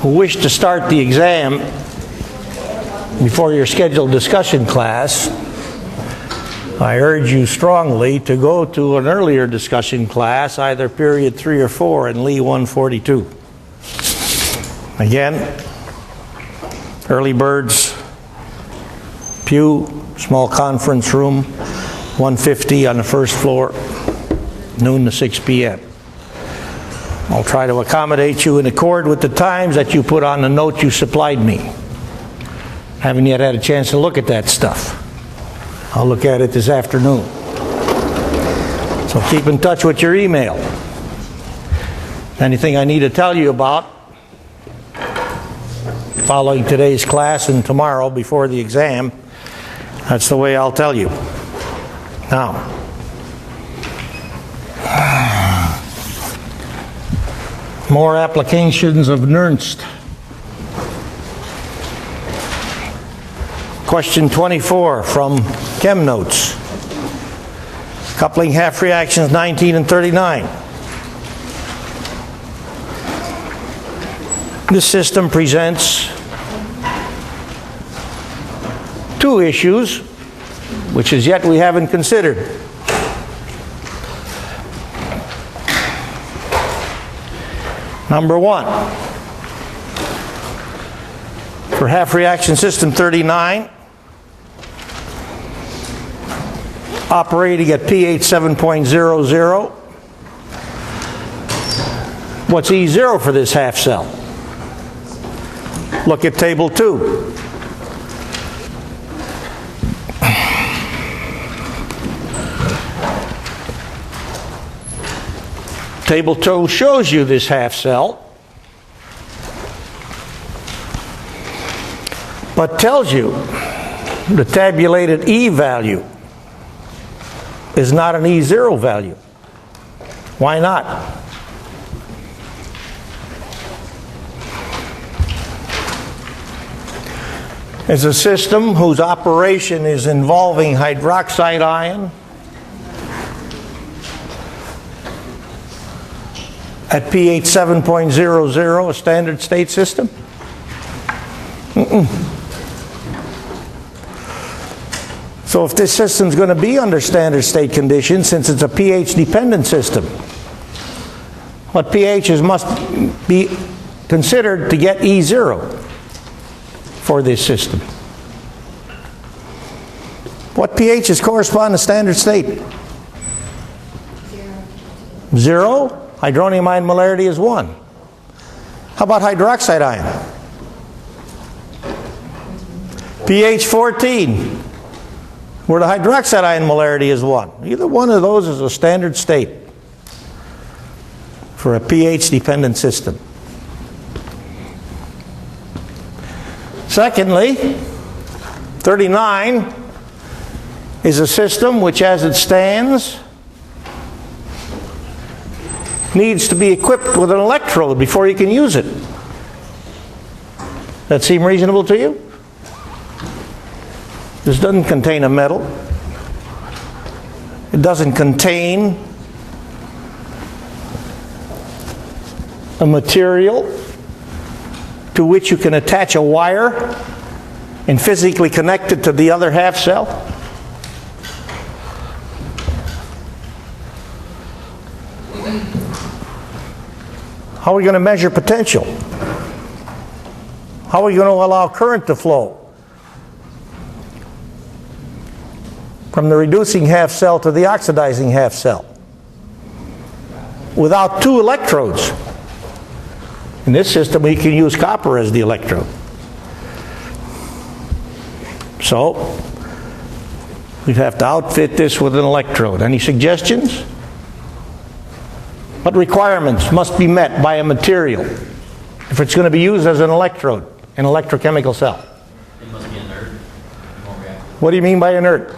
who wish to start the exam before your scheduled discussion class, I urge you strongly to go to an earlier discussion class, either period 3 or 4 in Lee 142. Again, early birds, pew, small conference room, 150 on the first floor, noon to 6 p.m. I'll try to accommodate you in accord with the times that you put on the note you supplied me. Haven't yet had a chance to look at that stuff. I'll look at it this afternoon. So keep in touch with your email. Anything I need to tell you about following today's class and tomorrow before the exam, that's the way I'll tell you. Now, more applications of Nernst. Question 24 from Chem Notes. Coupling half reactions 19 and 39. This system presents two issues, which as yet we haven't considered. Number one, for half reaction system 39, operating at pH 7.00, what's E0 for this half cell? Look at table 2. Table 2 shows you this half cell, but tells you the tabulated E value is not an E0 value. Why not? It's a system whose operation is involving hydroxide ion at pH 7.00, a standard state system? So if this system's going to be under standard state conditions, since it's a pH dependent system, what pHs must be considered to get E0 for this system? What pHs correspond to standard state? 0. Hydronium ion molarity is 1. How about hydroxide ion? pH 14, where the hydroxide ion molarity is 1. Either one of those is a standard state for a pH dependent system. Secondly, 39 is a system which, as it stands, needs to be equipped with an electrode before you can use it. That seem reasonable to you? This doesn't contain a metal. It doesn't contain a material to which you can attach a wire and physically connect it to the other half cell. How are we going to measure potential? How are we going to allow current to flow from the reducing half cell to the oxidizing half cell without two electrodes? In this system, we can use copper as the electrode. So, we'd have to outfit this with an electrode. Any suggestions? What requirements must be met by a material if it's going to be used as an electrode in an electrochemical cell? It must be inert. What do you mean by inert?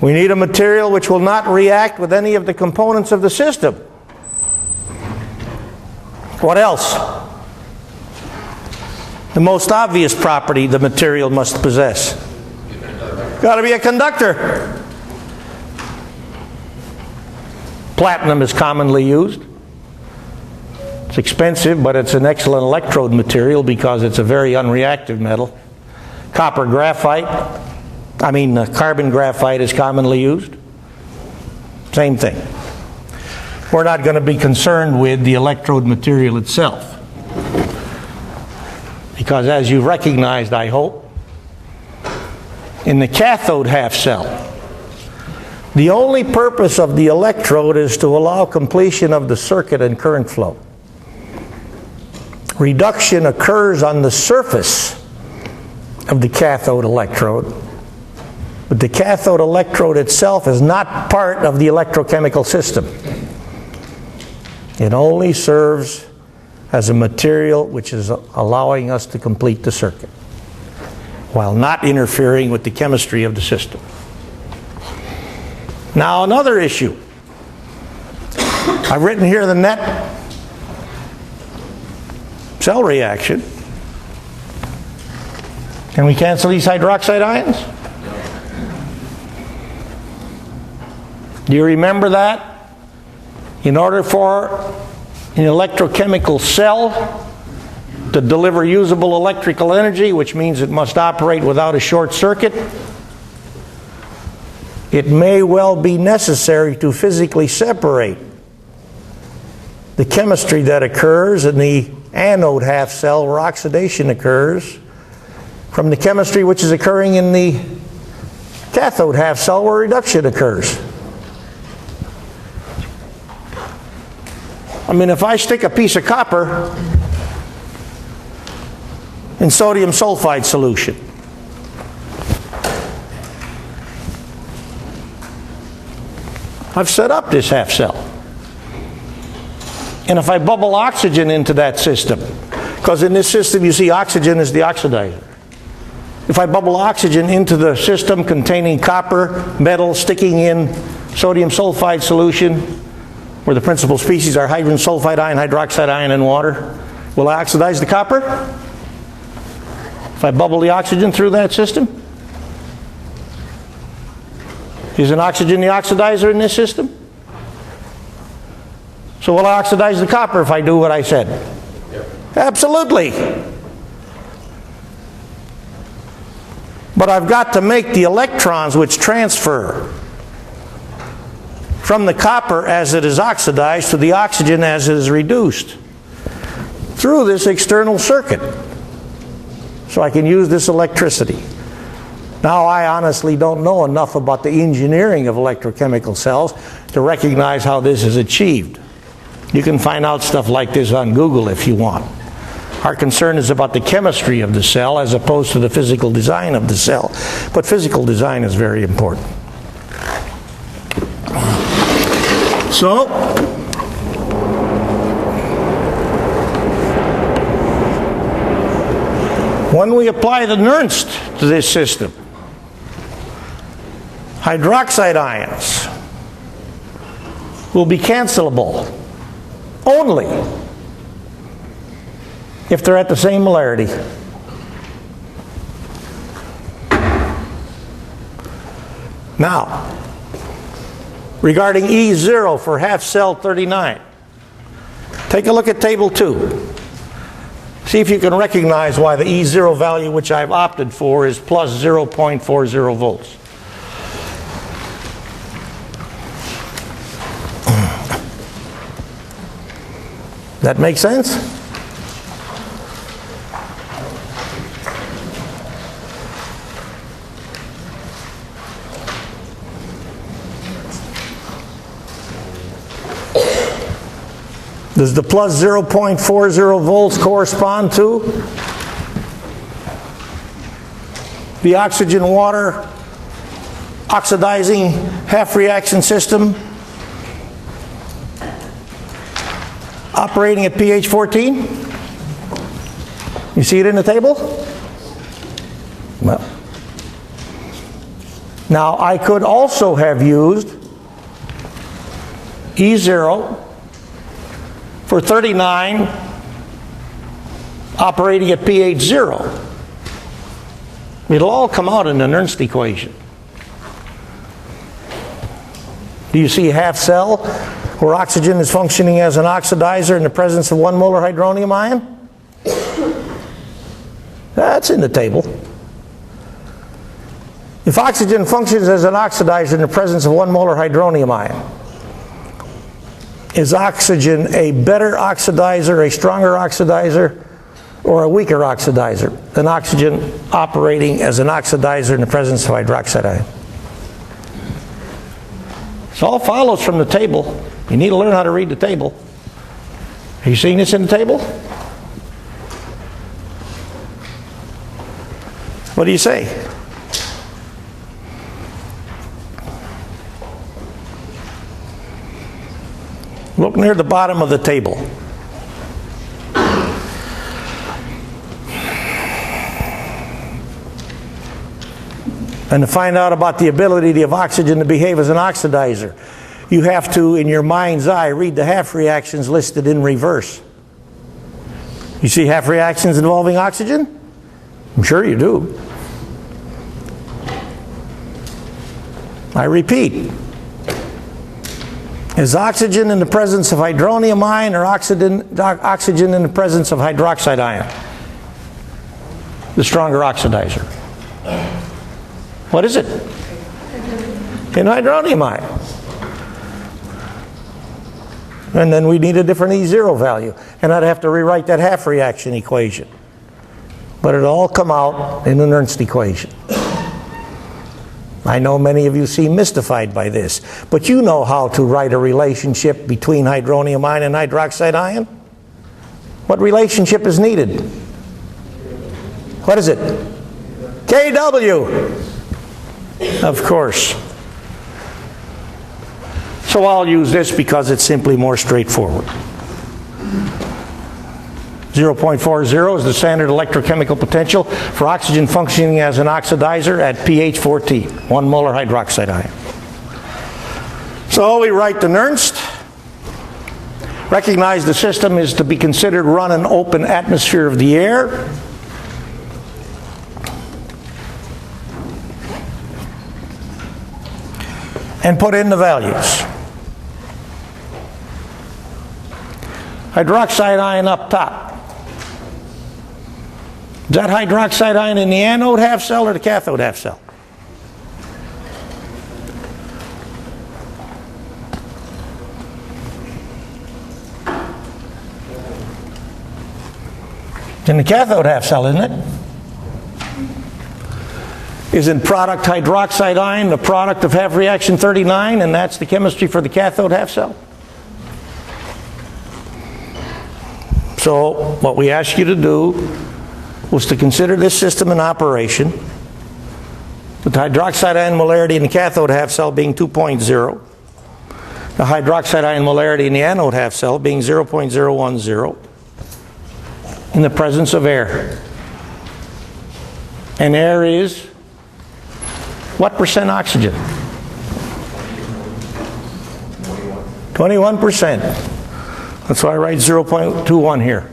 We need a material which will not react with any of the components of the system. What else? The most obvious property the material must possess. Got to be a conductor. Platinum is commonly used. It's expensive, but it's an excellent electrode material because it's a very unreactive metal. Carbon graphite is commonly used. Same thing. We're not going to be concerned with the electrode material itself. Because as you've recognized, I hope, in the cathode half cell, the only purpose of the electrode is to allow completion of the circuit and current flow. Reduction occurs on the surface of the cathode electrode, but the cathode electrode itself is not part of the electrochemical system. It only serves as a material which is allowing us to complete the circuit, while not interfering with the chemistry of the system. Now another issue. I've written here the net cell reaction. Can we cancel these hydroxide ions? Do you remember that? In order for an electrochemical cell to deliver usable electrical energy, which means it must operate without a short circuit, it may well be necessary to physically separate the chemistry that occurs in the anode half cell where oxidation occurs from the chemistry which is occurring in the cathode half cell where reduction occurs. I mean, if I stick a piece of copper in sodium sulfide solution, I've set up this half cell. And if I bubble oxygen into that system, because in this system you see oxygen is the oxidizer. If I bubble oxygen into the system containing copper, metal, sticking in sodium sulfide solution, where the principal species are hydrogen sulfide ion, hydroxide ion, and water, will I oxidize the copper? If I bubble the oxygen through that system? Isn't oxygen the oxidizer in this system? So will I oxidize the copper if I do what I said? Yep. Absolutely. But I've got to make the electrons which transfer from the copper as it is oxidized to the oxygen as it is reduced through this external circuit. So I can use this electricity. Now, I honestly don't know enough about the engineering of electrochemical cells to recognize how this is achieved. You can find out stuff like this on Google if you want. Our concern is about the chemistry of the cell as opposed to the physical design of the cell. But physical design is very important. So, when we apply the Nernst to this system, hydroxide ions will be cancelable only if they're at the same molarity. Now, regarding E0 for half cell 39, take a look at table 2. See if you can recognize why the E0 value which I've opted for is plus 0.40 volts. That make sense? Does the plus 0.40 volts correspond to the oxygen-water oxidizing half-reaction system operating at pH 14? You see it in the table? Well, now I could also have used E0 for 39 operating at pH 0. It'll all come out in the Nernst equation. Do you see a half cell where oxygen is functioning as an oxidizer in the presence of 1 molar hydronium ion? That's in the table. If oxygen functions as an oxidizer in the presence of 1 molar hydronium ion, is oxygen a better oxidizer, a stronger oxidizer, or a weaker oxidizer than oxygen operating as an oxidizer in the presence of hydroxide ion? This all follows from the table. You need to learn how to read the table. Are you seeing this in the table? What do you say? Look near the bottom of the table. And to find out about the ability of oxygen to behave as an oxidizer, you have to, in your mind's eye, read the half reactions listed in reverse. You see half reactions involving oxygen? I'm sure you do. I repeat. Is oxygen in the presence of hydronium ion or oxygen in the presence of hydroxide ion the stronger oxidizer? What is it? In hydronium ion. And then we need a different E0 value. And I'd have to rewrite that half reaction equation. But it'll all come out in the Nernst equation. I know many of you seem mystified by this, but you know how to write a relationship between hydronium ion and hydroxide ion. What relationship is needed? What is it? KW. Of course. So I'll use this because it's simply more straightforward. 0.40 is the standard electrochemical potential for oxygen functioning as an oxidizer at pH 14, 1 molar hydroxide ion. So we write the Nernst. Recognize the system is to be considered run in open atmosphere of the air. And put in the values. Hydroxide ion up top. Is that hydroxide ion in the anode half cell or the cathode half cell? It's in the cathode half cell, isn't it? Isn't product hydroxide ion the product of half reaction 39, and that's the chemistry for the cathode half cell? So what we asked you to do was to consider this system in operation, with the hydroxide ion molarity in the cathode half cell being 2.0, the hydroxide ion molarity in the anode half cell being 0.010, in the presence of air. And air is what percent oxygen? 21%. That's why I write 0.21 here.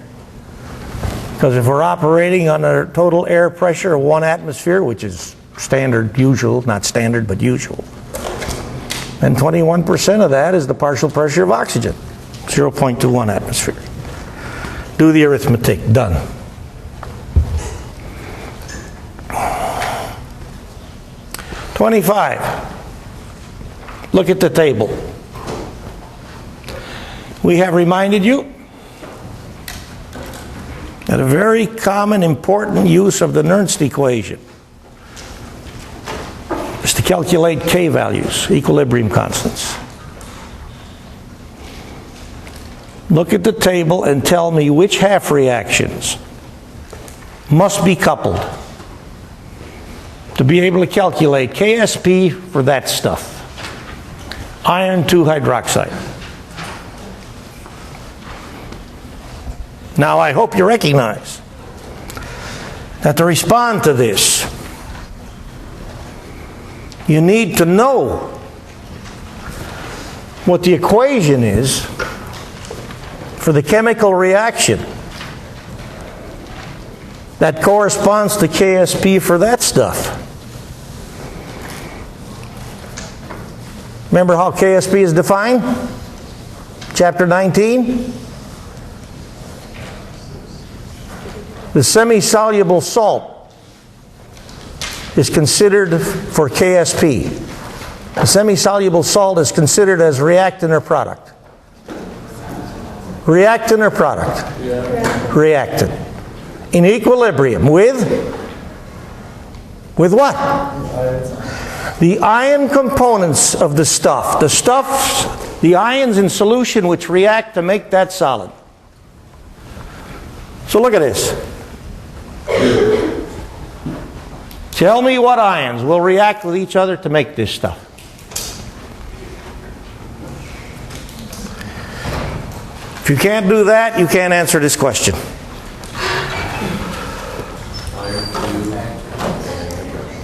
Because if we're operating on a total air pressure of 1 atmosphere, which is standard, usual, not standard, but usual, then 21% of that is the partial pressure of oxygen, 0.21 atmosphere. Do the arithmetic. Done. "25. Look at the table. We have reminded you that a very common, important use of the Nernst equation is to calculate K values, equilibrium constants. Look at the table and tell me which half reactions must be coupled to be able to calculate KSP for that stuff. Iron 2 hydroxide. Now I hope you recognize that to respond to this, you need to know what the equation is for the chemical reaction that corresponds to KSP for that stuff. Remember how KSP is defined? Chapter 19? The semi-soluble salt is considered for KSP. The semi-soluble salt is considered as reactant or product. Reactant or product? Reactant. In equilibrium with what? The ion components of the stuff. The ions in solution which react to make that solid. So look at this. Tell me what ions will react with each other to make this stuff. If you can't do that, you can't answer this question.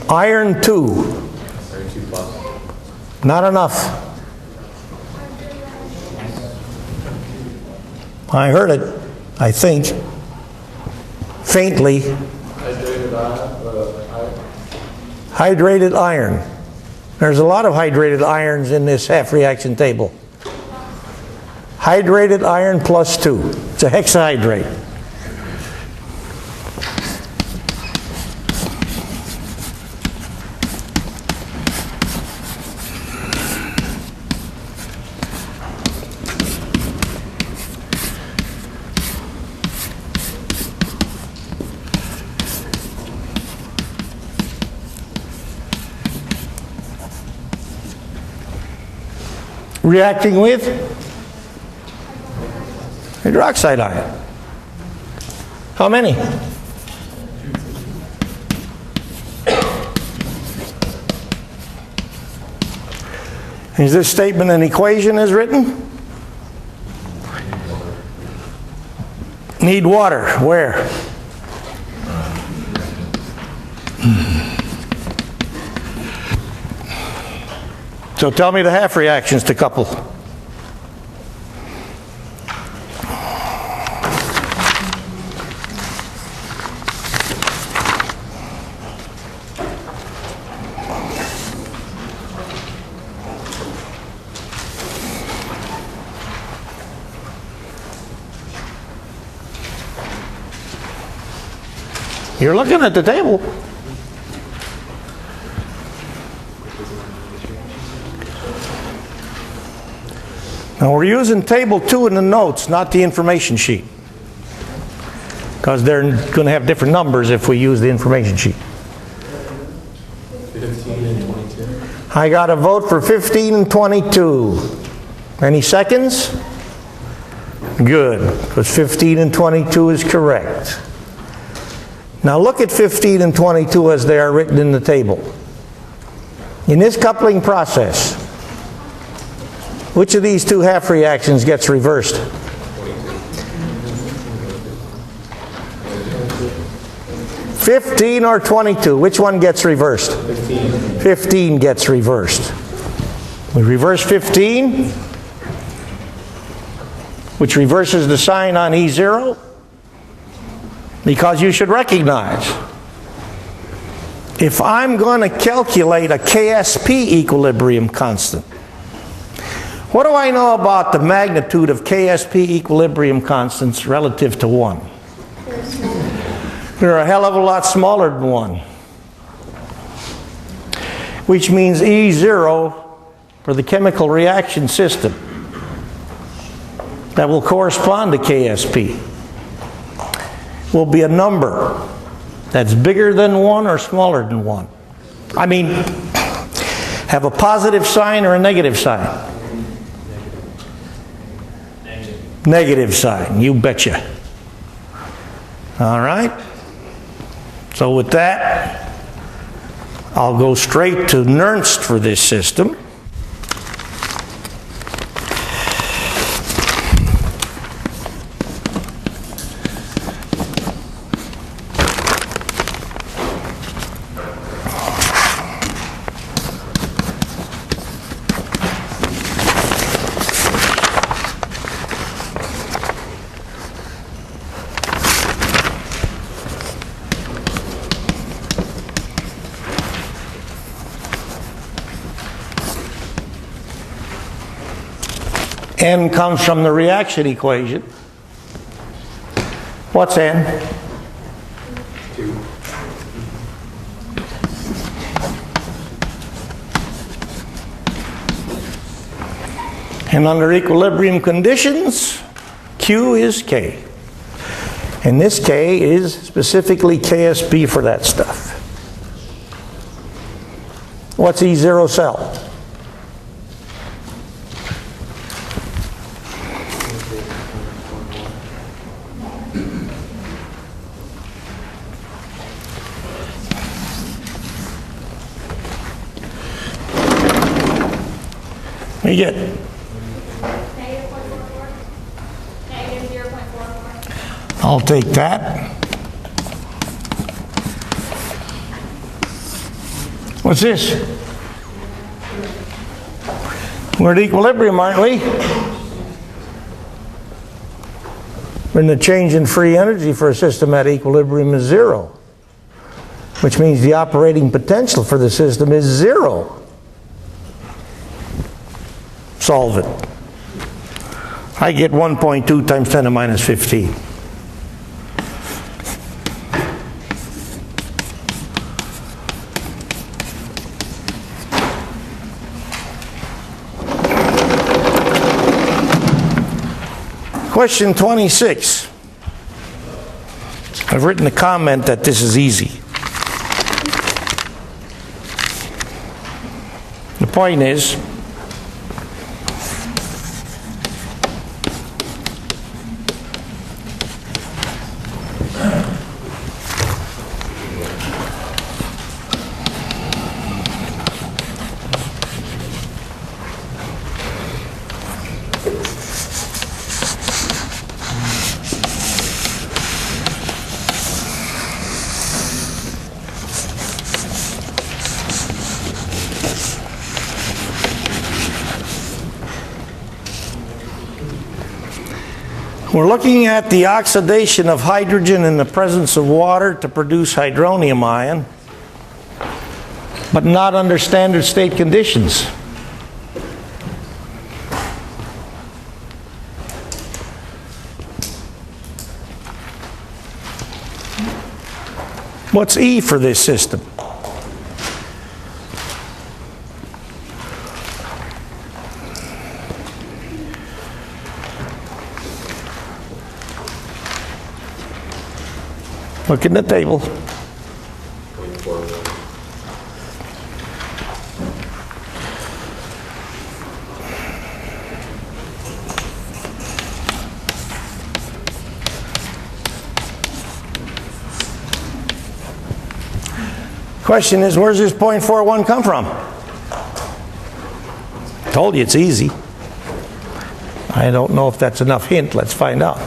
Iron 2. Not enough. I heard it, I think, faintly. Hydrated iron. There's a lot of hydrated irons in this half reaction table. Hydrated iron plus 2. It's a hexahydrate. Reacting with hydroxide ion. How many? Is this statement an equation as written? Need water. Where? So tell me the half reactions to couple. You're looking at the table. Now we're using table 2 in the notes, not the information sheet. Because they're going to have different numbers if we use the information sheet. 15 and 22. I got a vote for 15 and 22. Any seconds? Good, because 15 and 22 is correct. Now look at 15 and 22 as they are written in the table. In this coupling process, which of these two half reactions gets reversed? 15 or 22? Which one gets reversed? 15. 15 gets reversed. We reverse 15, which reverses the sign on E0, because you should recognize, if I'm going to calculate a KSP equilibrium constant, what do I know about the magnitude of KSP equilibrium constants relative to 1? They're a hell of a lot smaller than 1. Which means E0 for the chemical reaction system that will correspond to KSP will be a number that's bigger than 1 or smaller than 1. I mean, have a positive sign or a negative sign? Negative sign, you betcha. All right? So with that, I'll go straight to Nernst for this system. N comes from the reaction equation. What's N? 2. And under equilibrium conditions, Q is K. And this K is specifically KSP for that stuff. What's E0 cell? What do you get? I'll take that. What's this? We're at equilibrium, aren't we? When the change in free energy for a system at equilibrium is 0, which means the operating potential for the system is 0. Solve it. I get 1.2 times 10 to minus 15. Question 26. I've written a comment that this is easy. The point is, we're looking at the oxidation of hydrogen in the presence of water to produce hydronium ion, but not under standard state conditions. What's E for this system? Look in the table. 0.41. Question is, where's this 0.41 come from? Told you it's easy. I don't know if that's enough hint. Let's find out.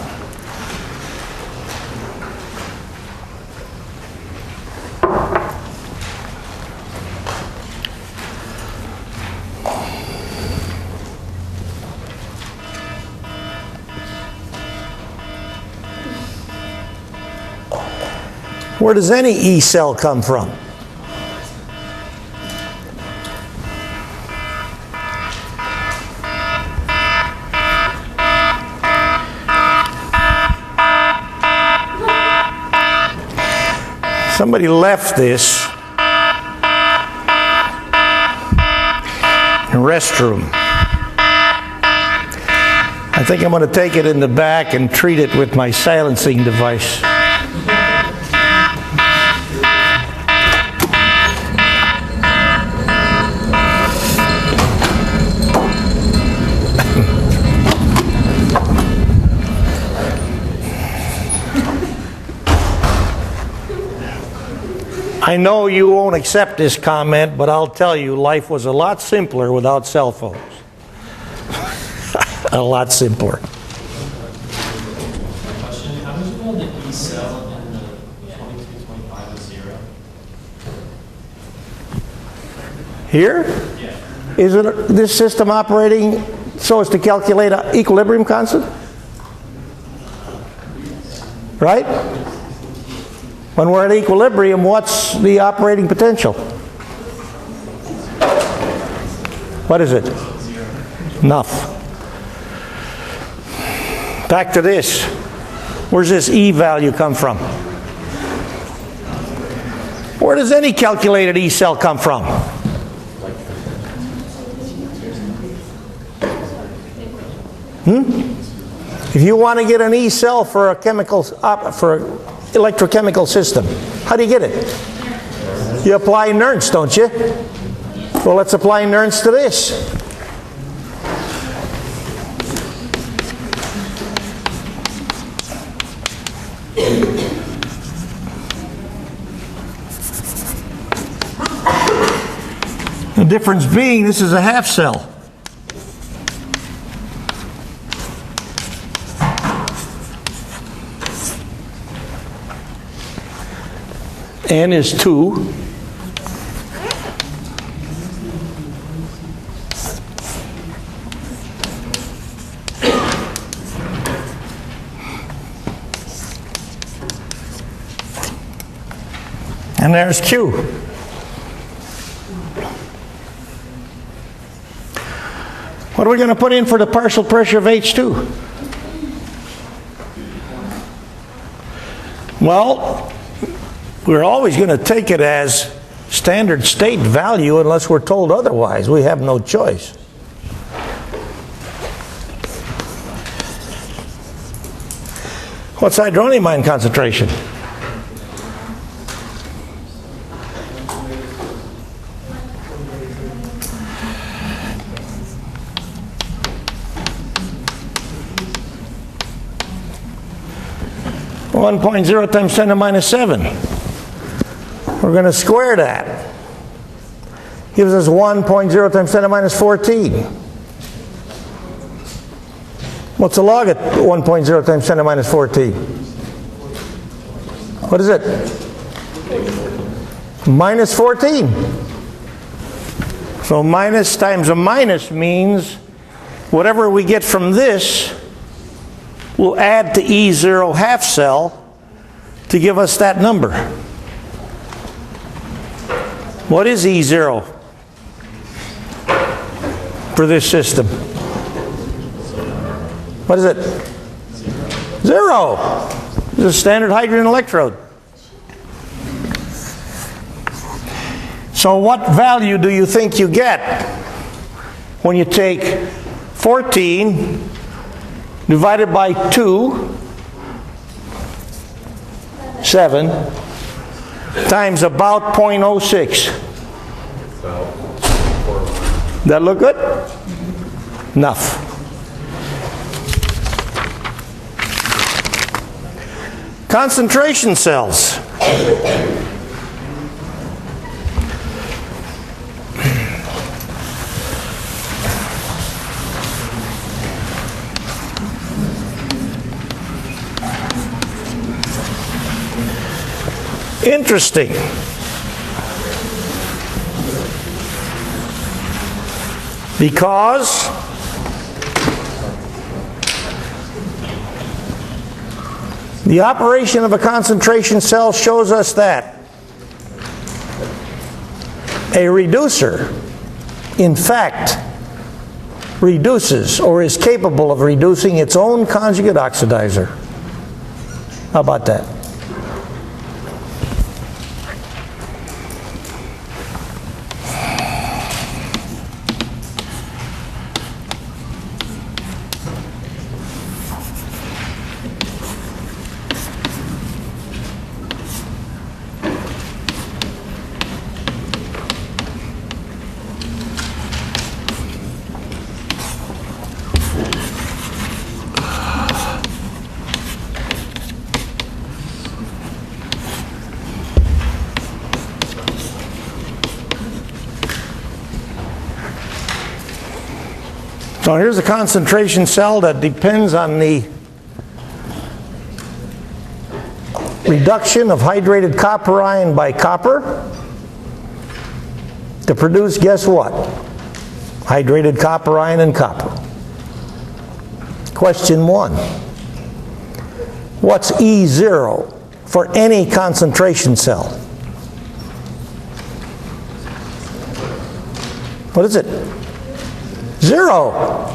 Where does any E cell come from? Somebody left this in the restroom. I think I'm going to take it in the back and treat it with my silencing device. I know you won't accept this comment, but I'll tell you, life was a lot simpler without cell phones. A lot simpler. Question, how did you know the E cell in the 2225 is 0? Here? Yeah. Isn't this system operating so as to calculate an equilibrium constant? Right? When we're at equilibrium, what's the operating potential? What is it? 0. Enough. Back to this. Where's this E value come from? Where does any calculated E cell come from? If you want to get an E cell for a electrochemical system, how do you get it? You apply Nernst, don't you? Well, let's apply Nernst to this. The difference being, this is a half cell. N is 2. And there's Q. What are we going to put in for the partial pressure of H2? Well, we're always going to take it as standard state value unless we're told otherwise. We have no choice. What's hydronium ion concentration? One 1.0 times 10 to minus 7. We're going to square that. Gives us 1.0 times 10 to minus 14. What's the log at 1.0 times 10 to minus 14? What is it? Minus 14. So minus times a minus means whatever we get from this will add to E0 half cell to give us that number. What is E0 for this system? What is it? 0. It's a standard hydrogen electrode. So what value do you think you get when you take 14 divided by 2, 7, times about 0.06. That look good? Enough. Concentration cells. Interesting. Because the operation of a concentration cell shows us that a reducer, in fact, reduces or is capable of reducing its own conjugate oxidizer. How about that? So here's a concentration cell that depends on the reduction of hydrated copper ion by copper to produce, guess what? Hydrated copper ion and copper. Question 1. What's E0 for any concentration cell? What is it? 0.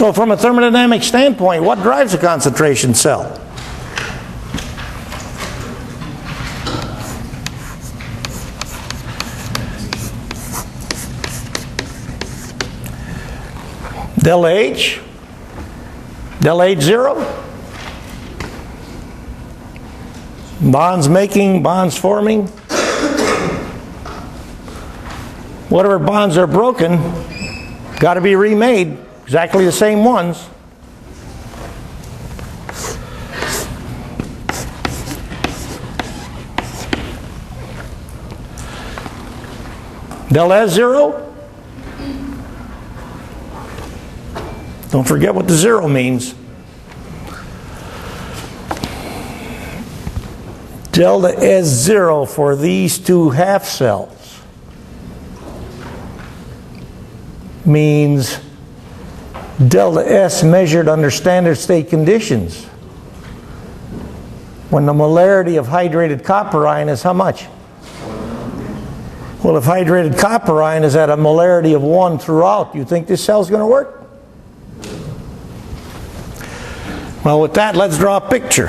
So from a thermodynamic standpoint, what drives a concentration cell? Delta H? Delta H zero? Bonds making, bonds forming. Whatever bonds are broken, got to be remade, exactly the same ones. Delta S zero? Don't forget what the zero means. Delta S0 for these two half cells means delta S measured under standard state conditions when the molarity of hydrated copper ion is how much? Well, if hydrated copper ion is at a molarity of 1 throughout, you think this cell's going to work? Well, with that, let's draw a picture.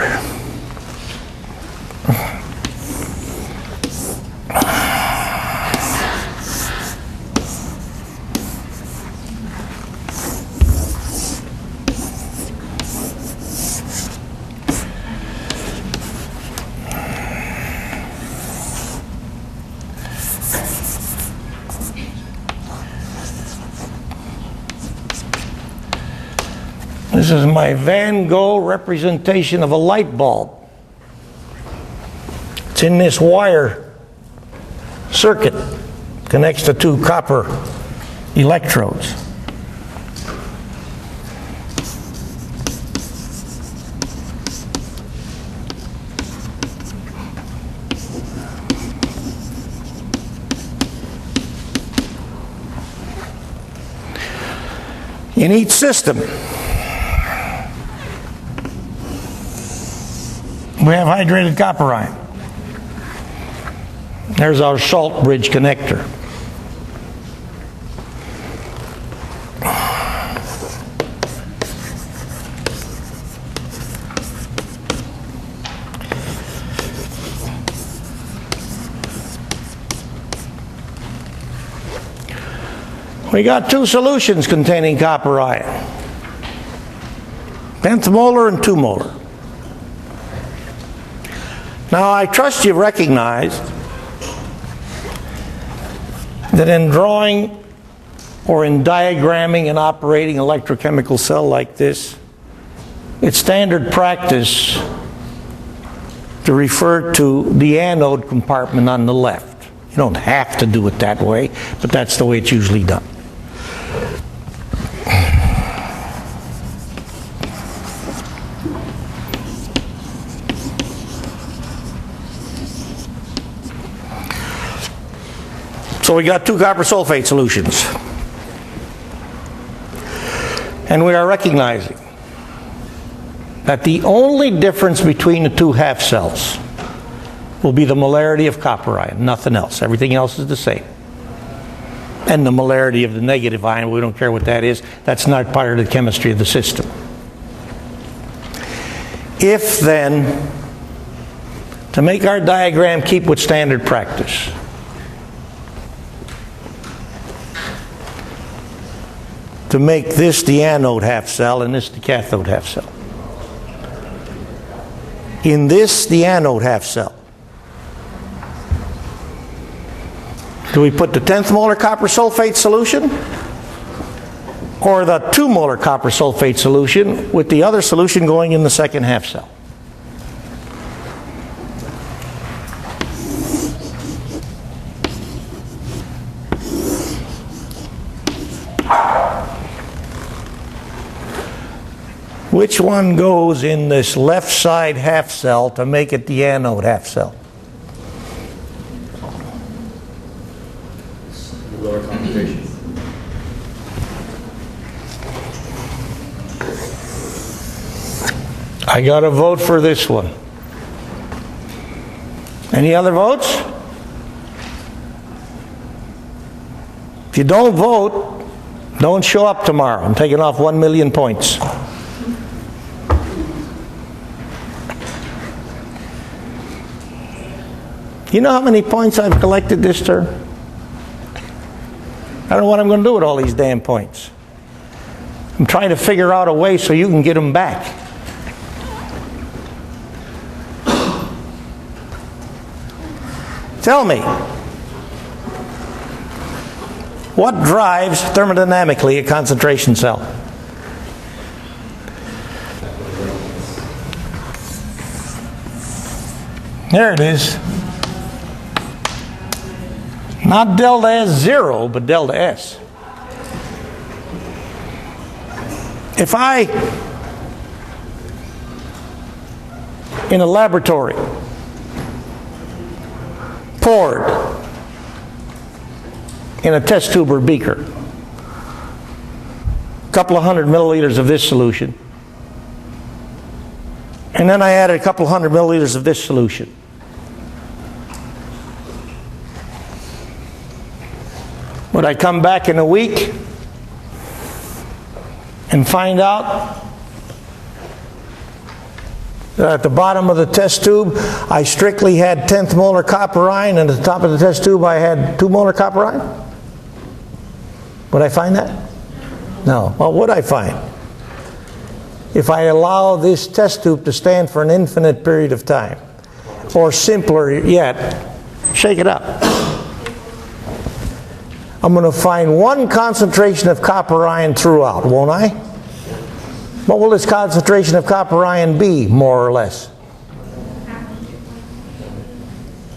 This is my Van Gogh representation of a light bulb. It's in this wire circuit, connects to two copper electrodes. In each system, we have hydrated copper ion. There's our salt bridge connector. We got two solutions containing copper ion. 10th molar and 2 molar. Now, I trust you've recognized that in drawing or in diagramming an operating electrochemical cell like this, it's standard practice to refer to the anode compartment on the left. You don't have to do it that way, but that's the way it's usually done. So we got two copper sulfate solutions. And we are recognizing that the only difference between the two half cells will be the molarity of copper ion, nothing else. Everything else is the same. And the molarity of the negative ion, we don't care what that is. That's not part of the chemistry of the system. If then, to make our diagram keep with standard practice, to make this the anode half cell and this the cathode half cell. In this, the anode half cell, do we put the 10th molar copper sulfate solution or the 2 molar copper sulfate solution with the other solution going in the second half cell? Which one goes in this left side half cell to make it the anode half cell? Lower concentration. I got a vote for this one. Any other votes? If you don't vote, Don't show up tomorrow. I'm taking off 1 million points. You know how many points I've collected this term? I don't know what I'm going to do with all these damn points. I'm trying to figure out a way so you can get them back. Tell me, what drives thermodynamically a concentration cell? There it is. Not delta S0, but delta S. If I, in a laboratory, poured in a test tube or beaker a couple of 100 milliliters of this solution, and then I added a couple of 100 milliliters of this solution, would I come back in a week and find out that at the bottom of the test tube I strictly had 10th molar copper ion, and at the top of the test tube I had 2 molar copper ion? Would I find that? No. What would I find? If I allow this test tube to stand for an infinite period of time, or simpler yet, shake it up, I'm going to find one concentration of copper ion throughout, won't I? What will this concentration of copper ion be, more or less?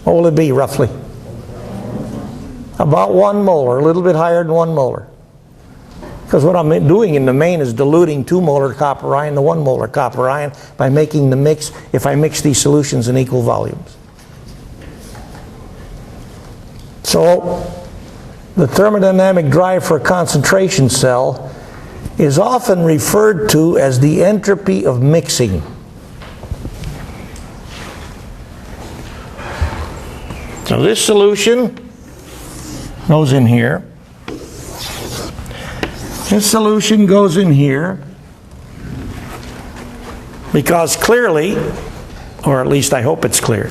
What will it be, roughly? About 1 molar, a little bit higher than 1 molar. Because what I'm doing in the main is diluting 2 molar copper ion to 1 molar copper ion by making the mix, if I mix these solutions in equal volumes. So, the thermodynamic drive for a concentration cell is often referred to as the entropy of mixing. So this solution goes in here. This solution goes in here because clearly, or at least I hope it's clear,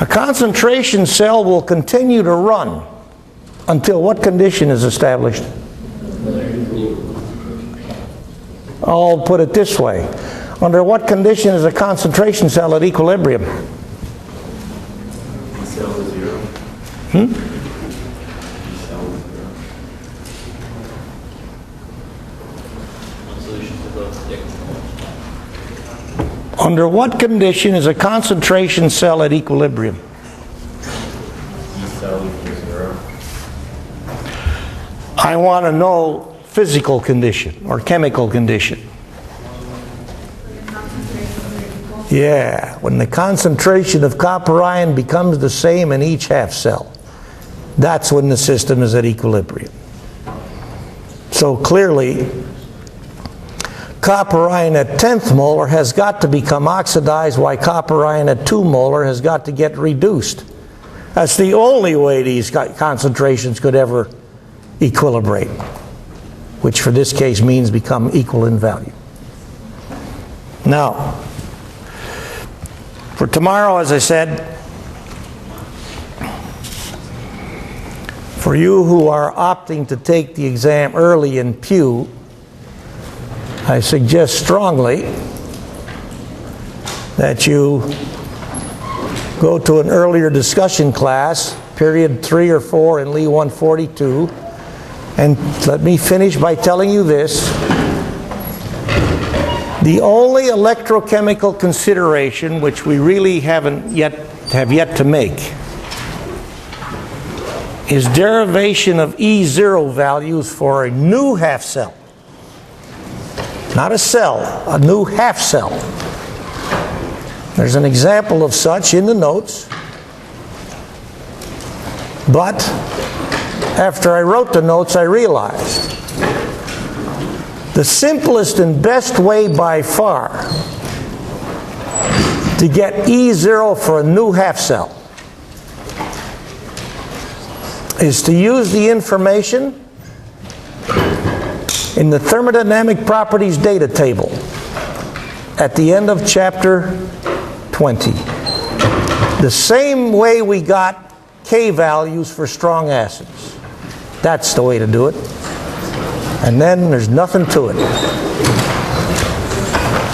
a concentration cell will continue to run until what condition is established? I'll put it this way. Under what condition is a concentration cell at equilibrium? Cell is 0. Under what condition is a concentration cell at equilibrium? Cell equals 0. I want to know physical condition or chemical condition. Yeah, when the concentration of copper ion becomes the same in each half cell, that's when the system is at equilibrium. So clearly, copper ion at 10th molar has got to become oxidized, while copper ion at 2 molar has got to get reduced. That's the only way these concentrations could ever equilibrate, which for this case means become equal in value. Now, for tomorrow, as I said, for you who are opting to take the exam early in Pew, I suggest strongly that you go to an earlier discussion class, period 3 or 4 in Lee 142, and let me finish by telling you this. The only electrochemical consideration which we really have yet to make is derivation of E0 values for a new half cell. Not a cell, a new half cell. There's an example of such in the notes, but after I wrote the notes I realized the simplest and best way by far to get E0 for a new half cell is to use the information In the thermodynamic properties data table, at the end of chapter 20, the same way we got K values for strong acids. That's the way to do it. And then there's nothing to it.